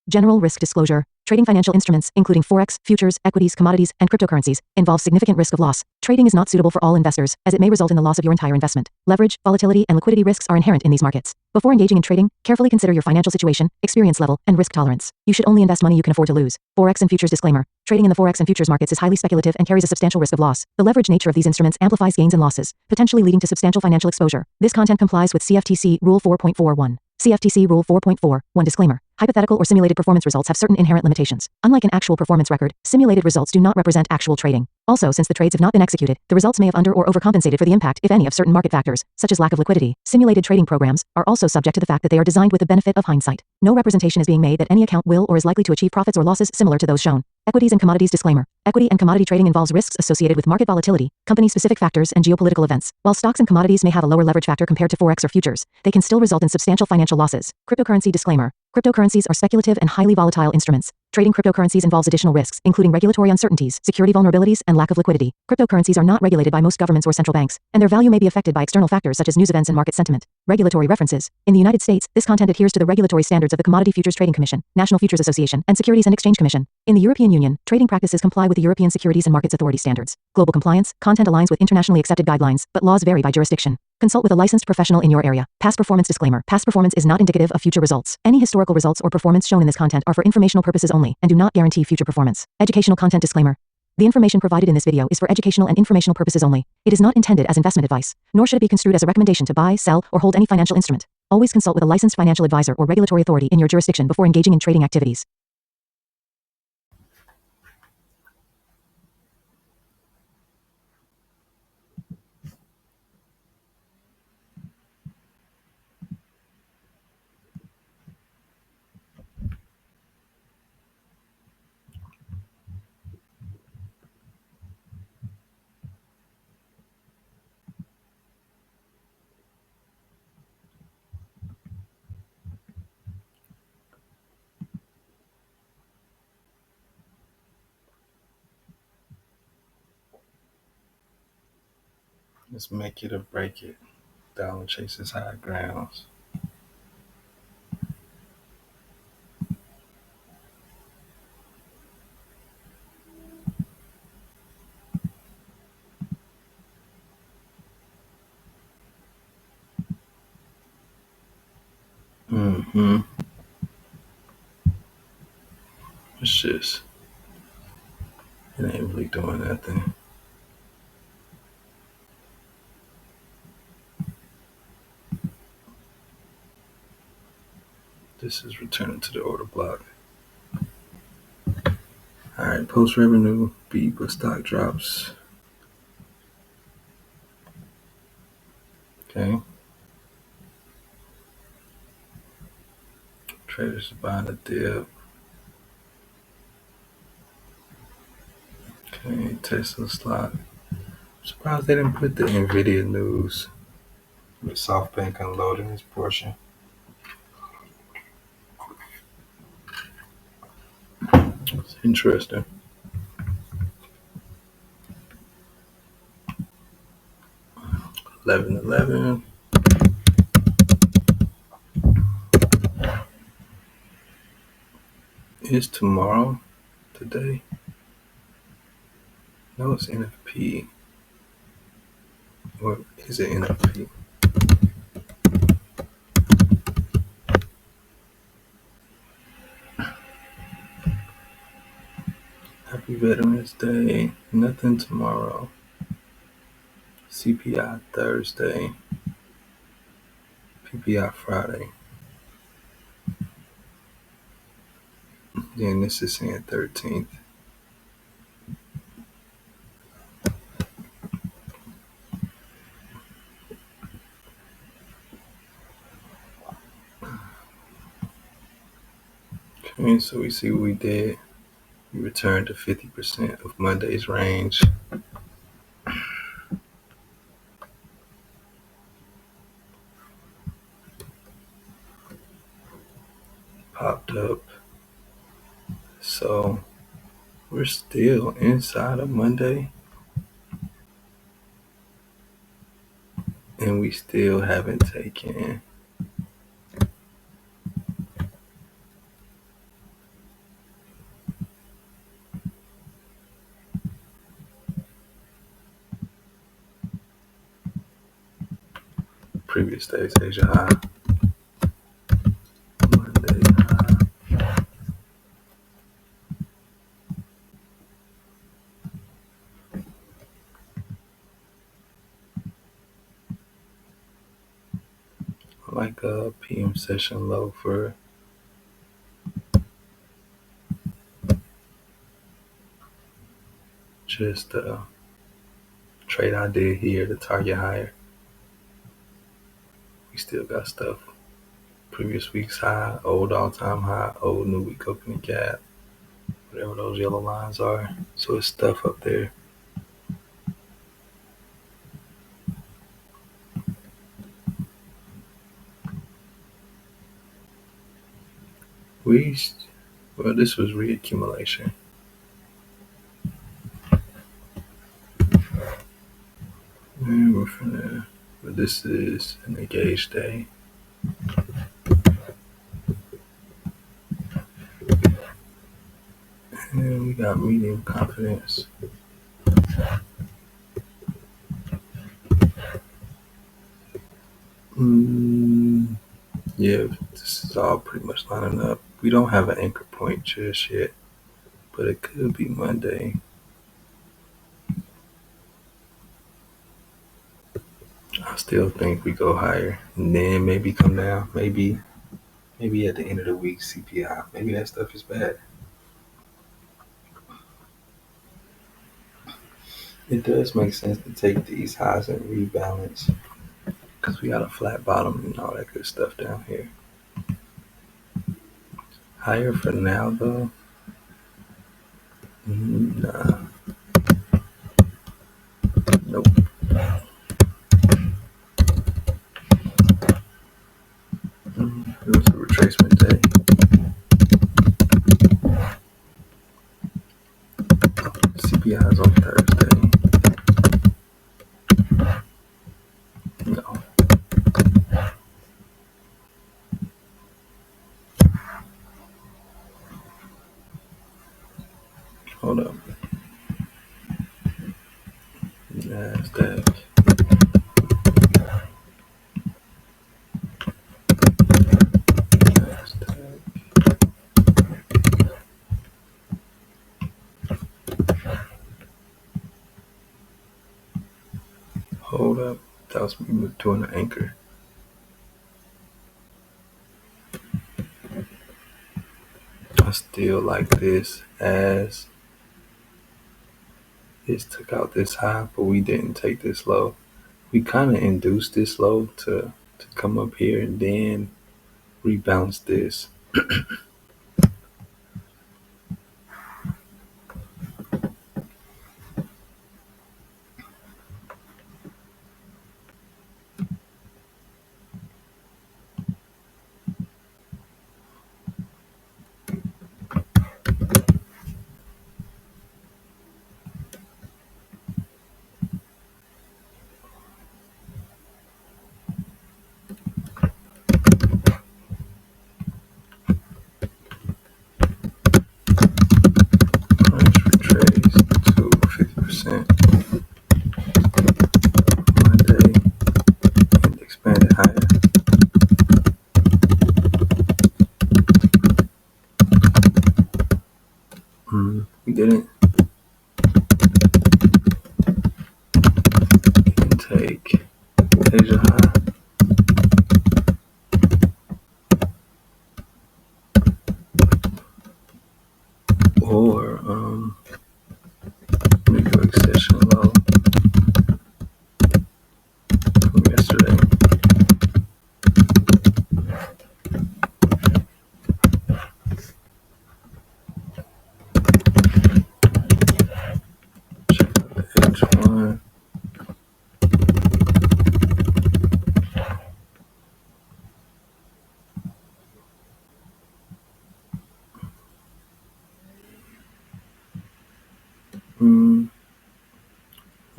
General risk disclosure. Trading financial instruments, including forex, futures, equities, commodities, and cryptocurrencies, involves significant risk of loss. Trading is not suitable for all investors, as it may result in the loss of your entire investment. Leverage, volatility, and liquidity risks are inherent in these markets. Before engaging in trading, carefully consider your financial situation, experience level, and risk tolerance. You should only invest money you can afford to lose. Forex and futures disclaimer. Trading in the forex and futures markets is highly speculative and carries a substantial risk of loss. The leverage nature of these instruments amplifies gains and losses, potentially leading to substantial financial exposure. This content complies with CFTC Rule 4.41. CFTC Rule 4.41 disclaimer. Hypothetical or simulated performance results have certain inherent limitations. Unlike an actual performance record, simulated results do not represent actual trading. Also, since the trades have not been executed, the results may have under or overcompensated for the impact, if any, of certain market factors, such as lack of liquidity. Simulated trading programs are also subject to the fact that they are designed with the benefit of hindsight. No representation is being made that any account will or is likely to achieve profits or losses similar to those shown. Equities and commodities disclaimer. Equity and commodity trading involves risks associated with market volatility, company-specific factors, and geopolitical events. While stocks and commodities may have a lower leverage factor compared to forex or futures, they can still result in substantial financial losses. Cryptocurrency disclaimer. Cryptocurrencies are speculative and highly volatile instruments. Trading cryptocurrencies involves additional risks, including regulatory uncertainties, security vulnerabilities, and lack of liquidity. Cryptocurrencies are not regulated by most governments or central banks, and their value may be affected by external factors such as news events and market sentiment. Regulatory references. In the United States, this content adheres to the regulatory standards of the Commodity Futures Trading Commission, National Futures Association, and Securities and Exchange Commission. In the European Union, trading practices comply with the European Securities and Markets Authority standards. Global compliance, content aligns with internationally accepted guidelines, but laws vary by jurisdiction. Consult with a licensed professional in your area. Past performance disclaimer. Past performance is not indicative of future results. Any historical results or performance shown in this content are for informational purposes only and do not guarantee future performance. Educational content disclaimer. The information provided in this video is for educational and informational purposes only. It is not intended as investment advice, nor should it be construed as a recommendation to buy, sell, or hold any financial instrument. Always consult with a licensed financial advisor or regulatory authority in your jurisdiction before engaging in trading activities. Let's make it or break it. Dollar chases high grounds. What's this? It ain't really doing nothing. This is returning to the order block. Alright, post revenue, B, but stock drops. Okay. Traders buying a dip. Okay, Tesla stock. I'm surprised they didn't put the Nvidia news with SoftBank unloading this portion. It's interesting. $11.11. Is tomorrow today? No, it's NFP. Or is it NFP? Happy Veterans Day. Nothing tomorrow. CPI Thursday. PPI Friday. Then this is saying 13th. Okay, so we see what we did. We returned to 50% of Monday's range. Popped up. So we're still inside of Monday. And we still haven't taken previous day's Asia high. Monday high. Like a PM session low for just a trade I did here to target higher. We still got stuff. Previous week's high, old all-time high, old new week opening gap, whatever those yellow lines are. So it's stuff up there. Well, this was reaccumulation. And we're finna, but this is an engaged day. And we got medium confidence. Yeah, this is all pretty much lining up. We don't have an anchor point just yet, but it could be Monday. I still think we go higher and then maybe come down. Maybe at the end of the week, CPI. Maybe that stuff is bad. It does make sense to take these highs and rebalance because we got a flat bottom and all that good stuff down here. Higher for now, though? Nah. Nope. It was a retracement day. CPI is on Thursday. No. Hold up. NASDAQ. Hold up. That was me doing an anchor. I still like this as this took out this high, but we didn't take this low. We kind of induced this low to come up here and then rebalance this. Price retraced to 50% Monday and expanded higher. We didn't take Asia high. Or New York session low from yesterday. Check out the H1.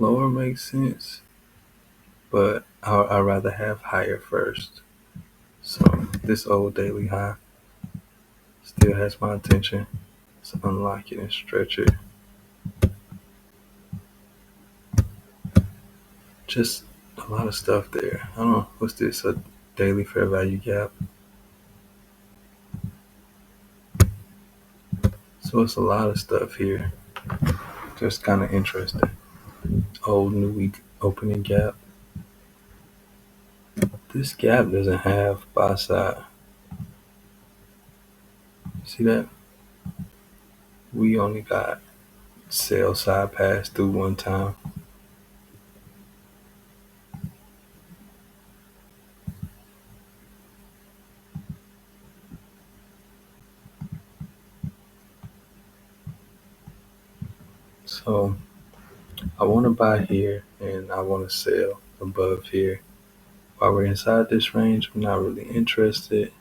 Lower makes sense, but I'd rather have higher first. So this old daily high still has my attention. Let's unlock it and stretch it. Just A lot of stuff there. I don't know. What's this? A daily fair value gap? So it's a lot of stuff here. Just kind of interesting. Old new week opening gap. This gap doesn't have buy side. See that? We only got sell side pass through one time. So I want to buy here and I want to sell above here. While we're inside this range, I'm not really interested.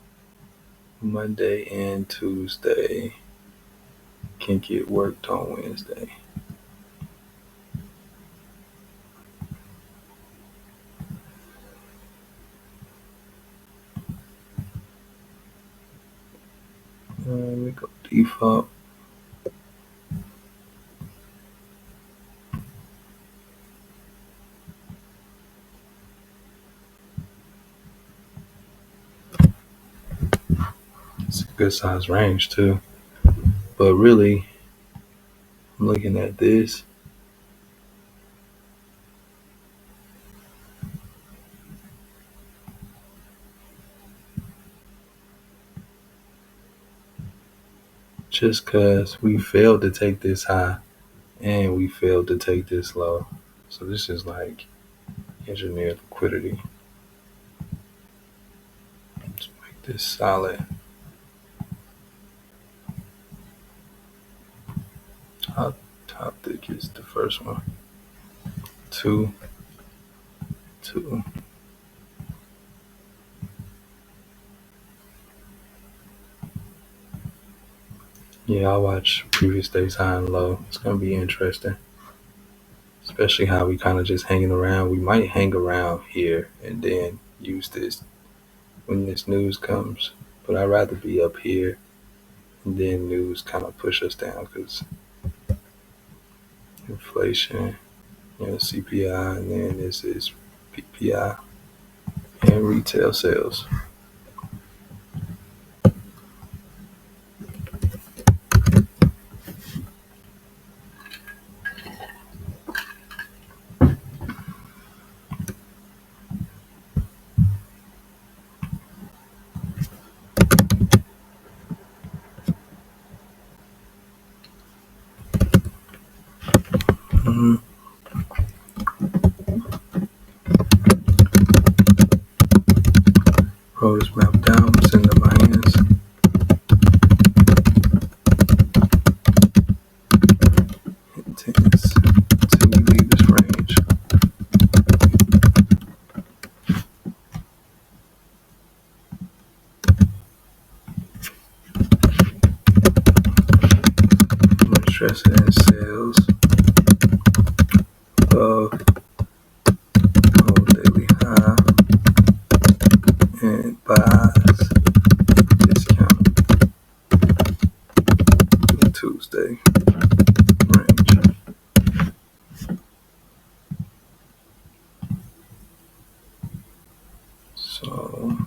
Monday and Tuesday can get worked on Wednesday. Let me go default. It's a good size range too. But really, I'm looking at this. Just because we failed to take this high and we failed to take this low. So this is like engineered liquidity. Let's make this solid. How thick is the first one? Two. Yeah, I'll watch previous days high and low. It's gonna be interesting. Especially how we kind of just hanging around. We might hang around here and then use this when this news comes. But I'd rather be up here and then news kind of push us down because inflation, CPI, and then this is PPI and retail sales. Mhm. Roll this map down, send it in my hands. Intense until we leave this range. I'm interested in sales above whole daily high and buys discount Tuesday range. So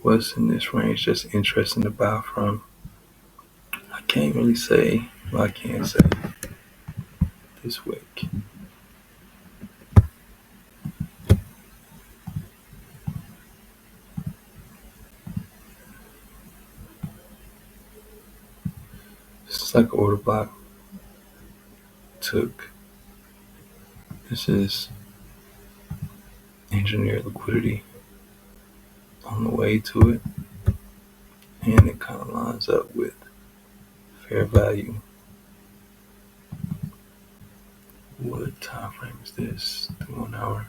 what's in this range just interesting to buy from? I can't really say. Well, I can't say this week. This is like an order block took. This is engineered liquidity on the way to it, and it kind of lines up with fair value. What time frame is this? The 1 hour.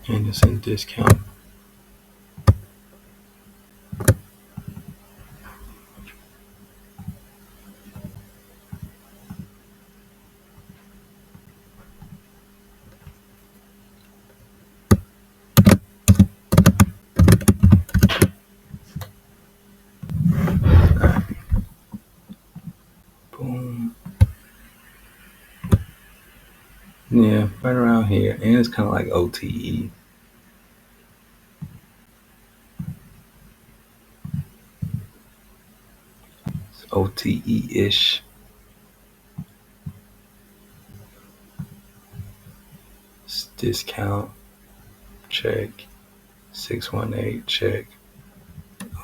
And it's in discount. Yeah, right around here, and it's kind of like OTE. It's OTE ish. Discount check 618 check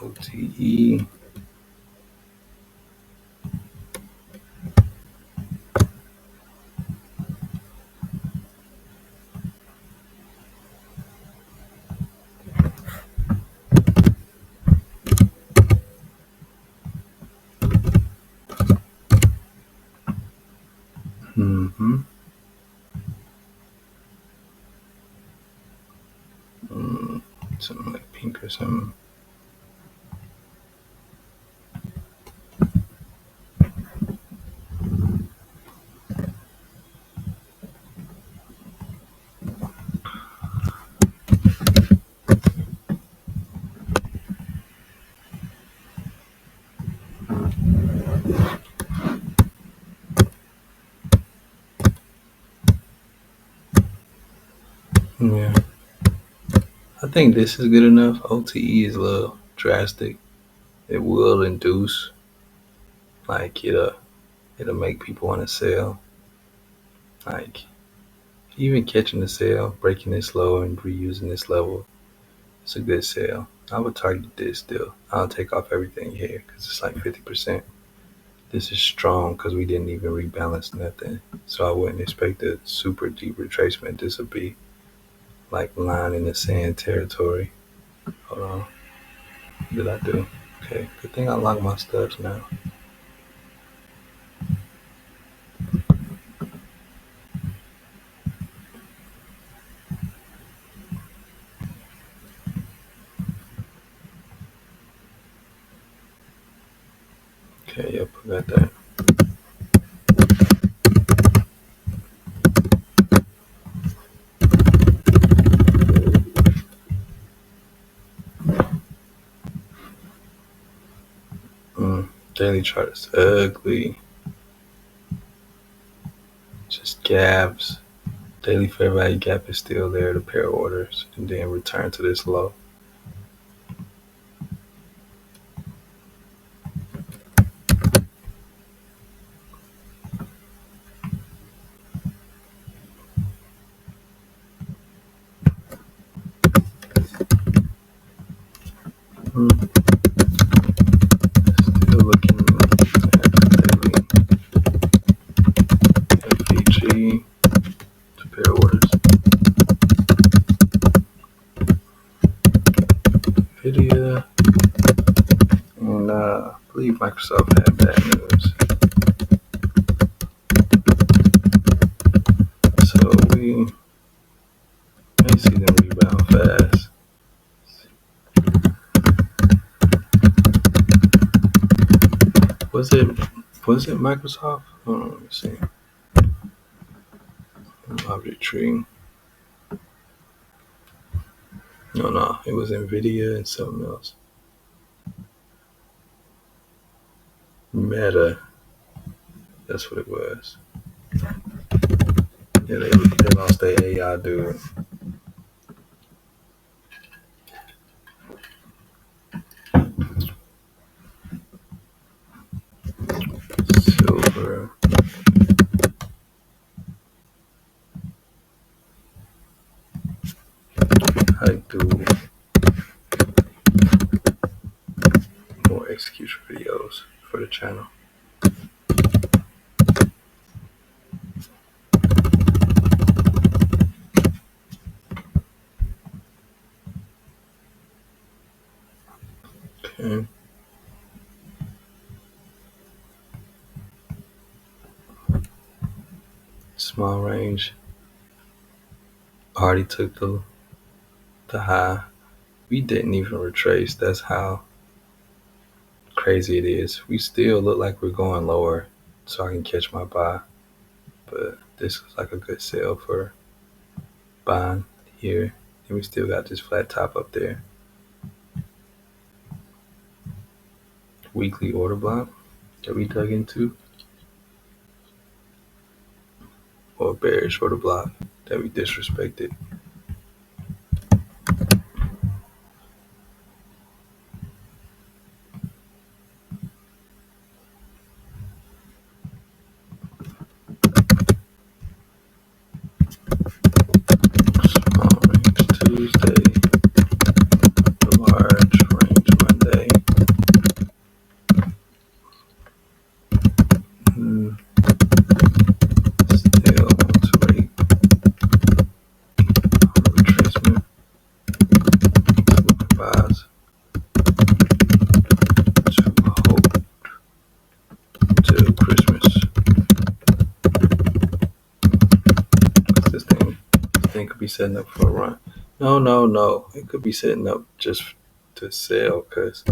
OTE. Mm-hmm. Mm, something like pink or something. Yeah, I think this is good enough. OTE is a little drastic. It will induce, like it'll make people want to sell. Like even catching the sale, breaking this low and reusing this level, it's a good sale. I would target this still. I'll take off everything here because it's like 50%. This is strong because we didn't even rebalance nothing. So I wouldn't expect a super deep retracement. This would be like line in the sand territory. Hold on. What did I do? Okay, good thing I locked my stubs now. Okay, yep, I got that. Daily chart is ugly. Just gaps. Daily fair value gap is still there, the pair orders, and then return to this low. Mm, Still looking at daily FEG to pair orders. Nvidia and I believe Microsoft had bad news. So we may see them rebound fast. Was it Microsoft? Let me see. Object tree. No, it was Nvidia and something else. Meta. That's what it was. Yeah, they lost their AI dude. Silver. I do more execution videos for the channel. Okay. Small range. Already took the high. We didn't even retrace. That's how crazy it is. We still look like we're going lower, so I can catch my buy. But this was like a good sale for buying here. And we still got this flat top up there. Weekly order block that we dug into. or bearish order block that we disrespected. Small range Tuesday, large range Monday. Still want to wait on retracement. Buys to hold till Christmas. This thing could be setting up for a run. No. It could be setting up just to sell because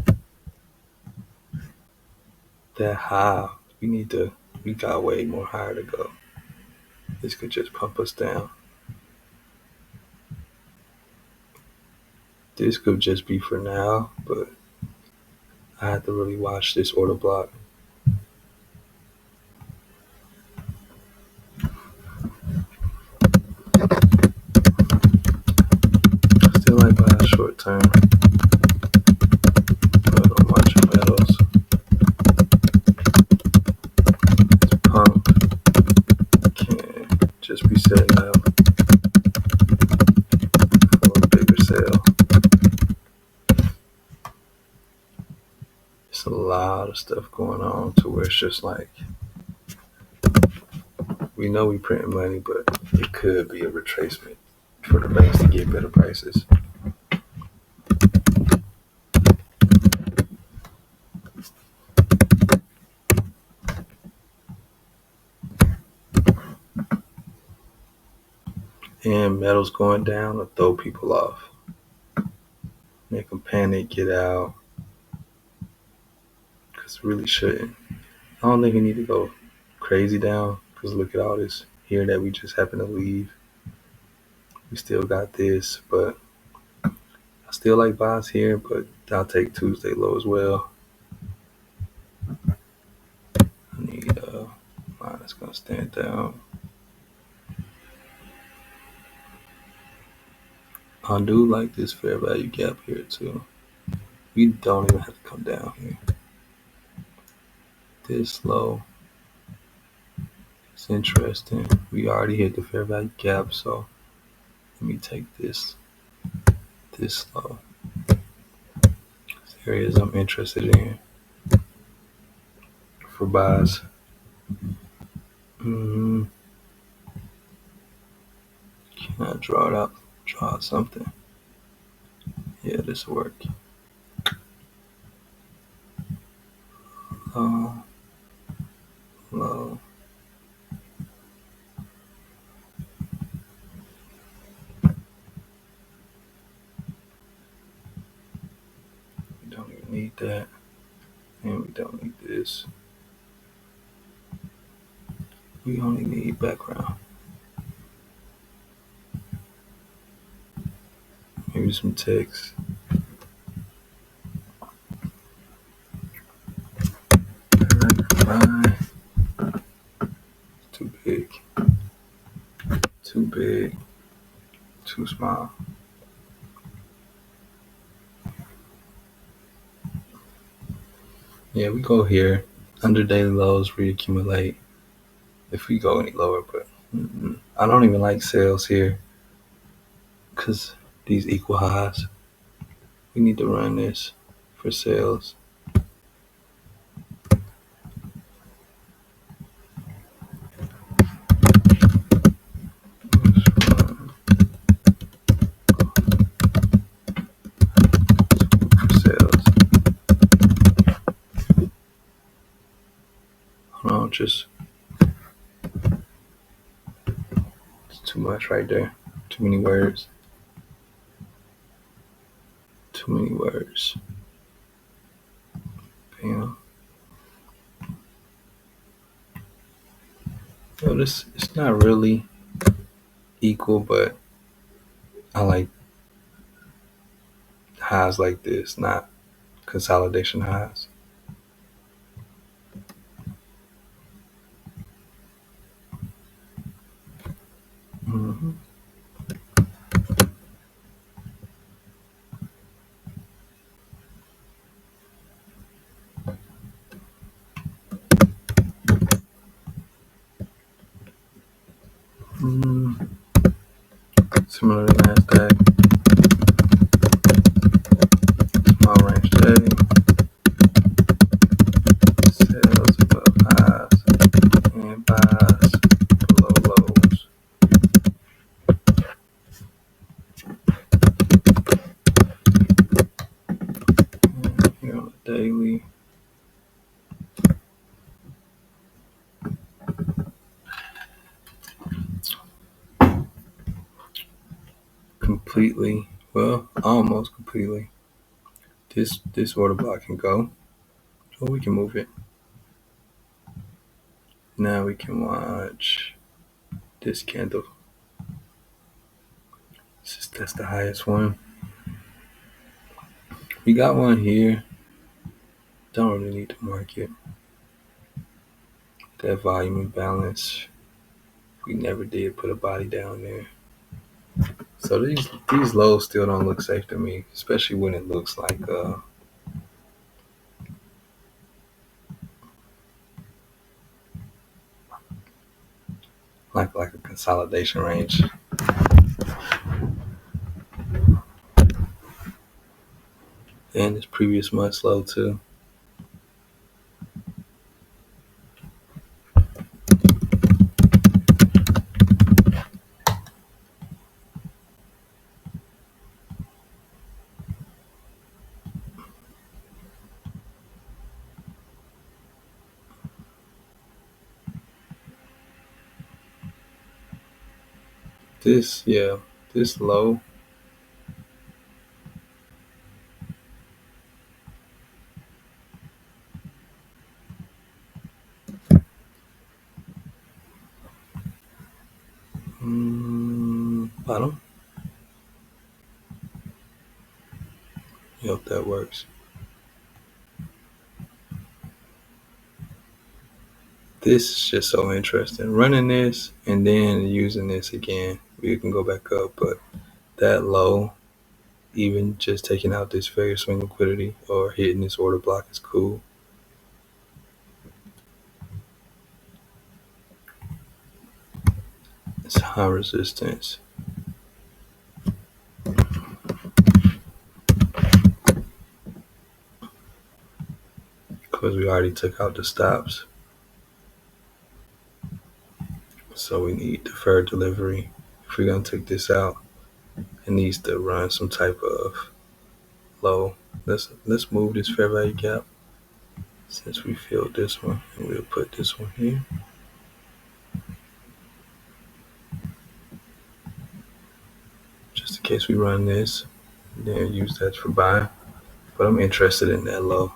that high, we got way more higher to go. This could just pump us down. This could just be for now, but I have to really watch this order block. Still like buy short term, but on watching metals. This pump can just be setting up for a bigger sale. It's a lot of stuff going on to where it's just like we know we print money, but it could be a retracement for the banks to get better prices. And metals going down will throw people off. Make them panic, get out. Because it really shouldn't. I don't think we need to go crazy down. Because look at all this here that we just happened to leave. We still got this, but I still like buys here, but I'll take Tuesday low as well. I need line that's going to stand down. I do like this fair value gap here too. We don't even have to come down here. This low. It's interesting. We already hit the fair value gap, so let me take this low. This areas I'm interested in for buys. Can I draw it out? Draw out something. Yeah, this will work. Low. We don't even need that. And we don't need this. We only need background. Maybe some text. Fine. Too big. Too big. Too small. Yeah, we go here. Under daily lows, reaccumulate. If we go any lower, but I don't even like sales here because these equal highs. We need to run this for sales. For sales. Hold on, just it's too much right there. Too many words. Too many words. Bam. So this it's not really equal, but I like highs like this, not consolidation highs. completely. Well, almost completely. This order block can go, or we can move it. Now we can watch this candle. That's the highest one. We got one here. Don't really need to mark it. That volume imbalance. We never did put a body down there. So these lows still don't look safe to me, especially when it looks like a consolidation range. And this previous month's low too. This low. Bottom. I hope that works. This is just so interesting. Running this and then using this again. We can go back up, but that low, even just taking out this fair swing liquidity or hitting this order block is cool. It's high resistance. Because we already took out the stops. So we need deferred delivery. If we're going to take this out, it needs to run some type of low. Let's move this fair value gap since we filled this one, and we'll put this one here. Just in case we run this, then use that for buying. But I'm interested in that low.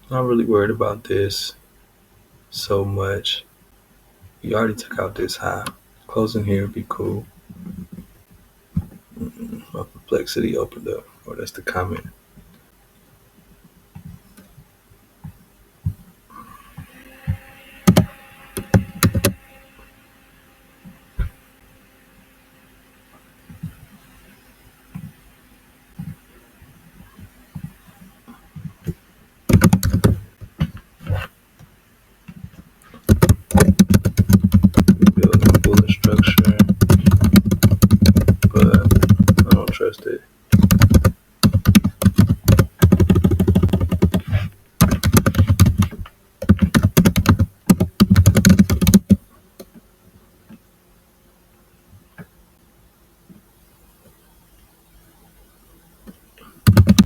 Not really worried about this so much. We already took out this high. Closing here would be cool. My perplexity opened up. Oh, that's the comment. Building a bullish structure, but I don't trust it.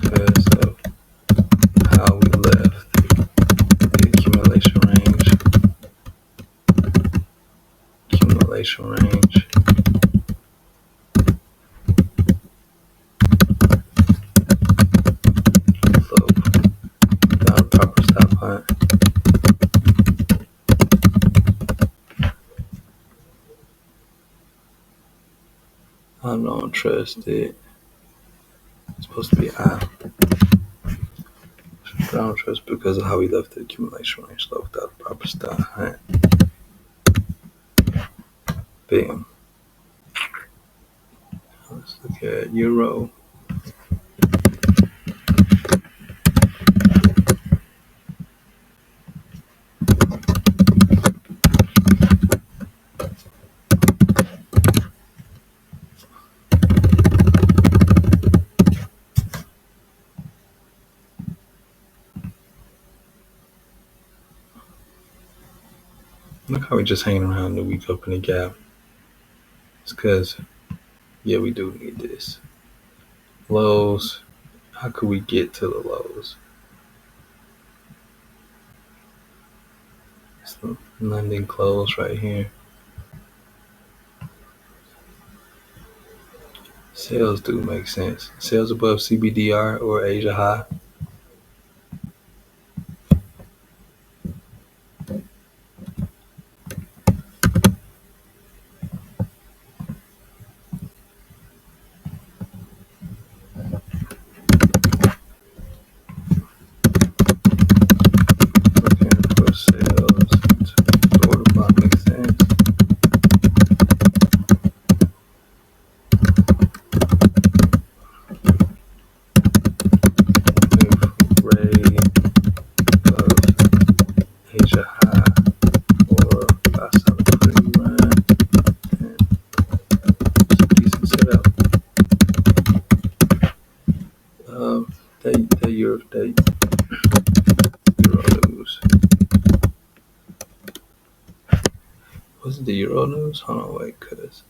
Because of how we left the accumulation range. So without a proper stop hunt. I don't trust it. It's supposed to be high. But I don't trust because of how we left the accumulation range low without a proper stop hunt. Bam. Let's look at Euro. Look how we just hanging around the week opening gap. It's because, yeah, we do need this. Lows. How could we get to the lows? It's the London close right here. Sales do make sense. Sales above CBDR or Asia high. Looking for sales to order block makes sense. Looking for Ray of Asia high or buy solid pretty run and some decent setup. They Euro news. Was it the Euro news? Hold on, wait, cause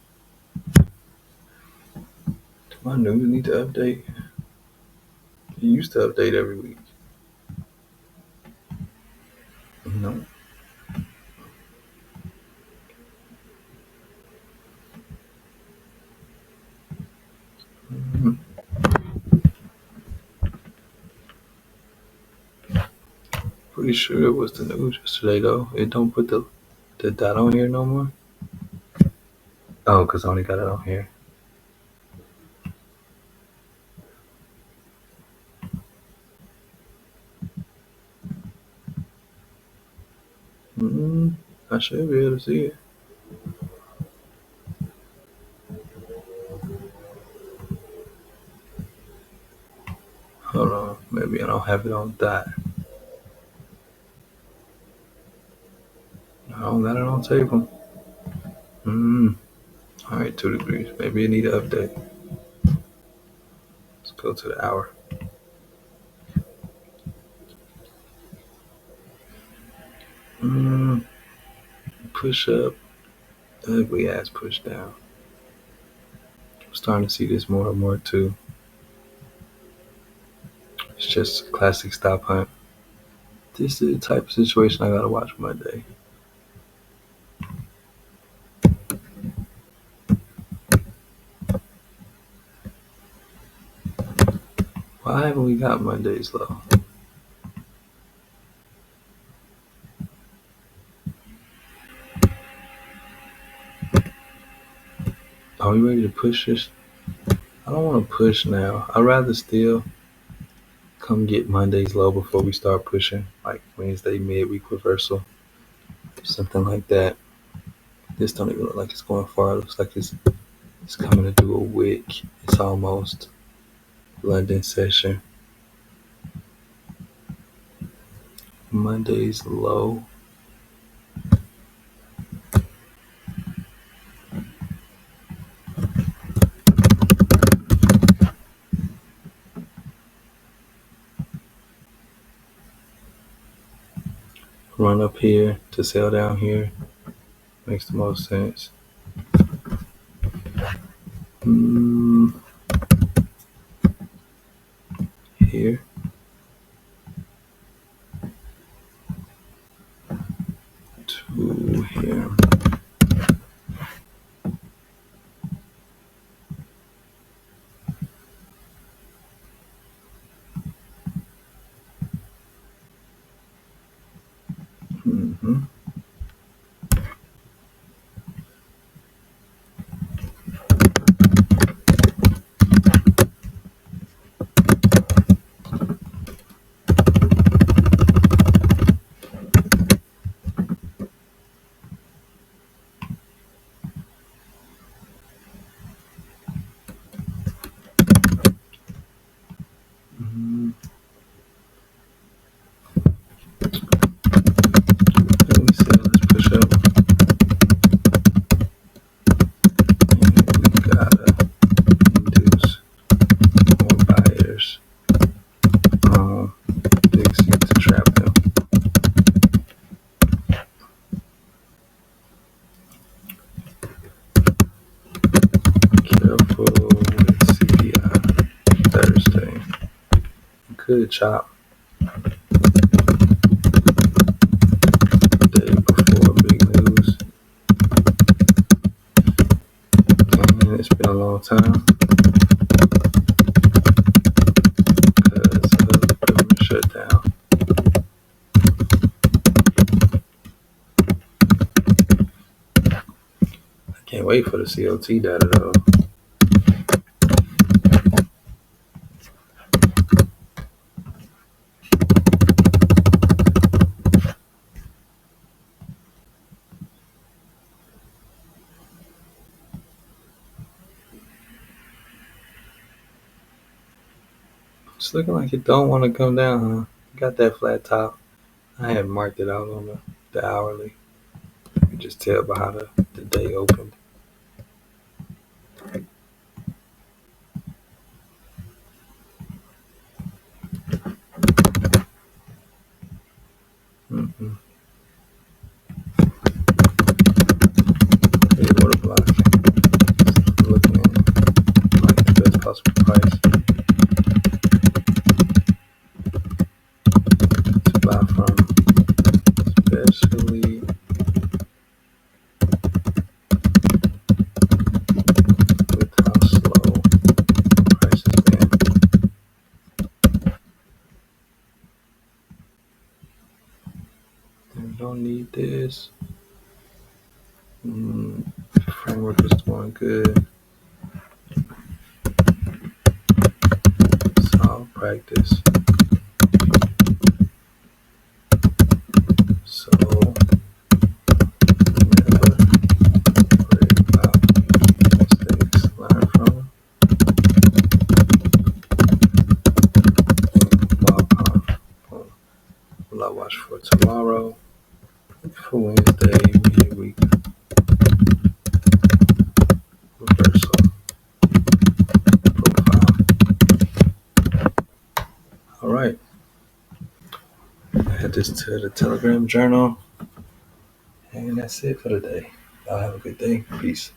do my news need to update? It used to update every week. No. Mhm. Pretty sure it was the news yesterday though. It don't put the dot on here no more. Oh, cause I only got it on here. I should be able to see it. Hold on, maybe I don't have it on dot. I don't got it on table. All right, 2 degrees. Maybe it need an update. Let's go to the hour. Push up, ugly ass push down. I'm starting to see this more and more too. It's just a classic stop hunt. This is the type of situation I gotta watch Monday. Why haven't we got Mondays low? Are we ready to push this? I don't want to push now. I'd rather still come get Monday's low before we start pushing, like Wednesday midweek reversal, something like that. This don't even look like it's going far. It looks like it's coming to do a wick. It's almost London session. Monday's low. Run up here to sell down here. Makes the most sense. Here. To here. Let me see. Let's push up. And we gotta induce more buyers. Big C to trap them. Careful with CPI Thursday. Could chop day before big news. And it's been a long time. Can't wait for the COT data though. It's looking like it don't want to come down, huh? Got that flat top. I had marked it out on the hourly. You can just tell by how the day opened. Mm-mm. Yeah, water block. Looking like the best possible price to buy from, especially with how slow price has been. We don't need this. Framework is doing good. Solid practice. So never worry about mistakes. Learn from them. Will I watch for tomorrow? For Wednesday midweek reversal profile. All right. Add this to the Telegram journal. And that's it for today. Y'all have a good day. Peace.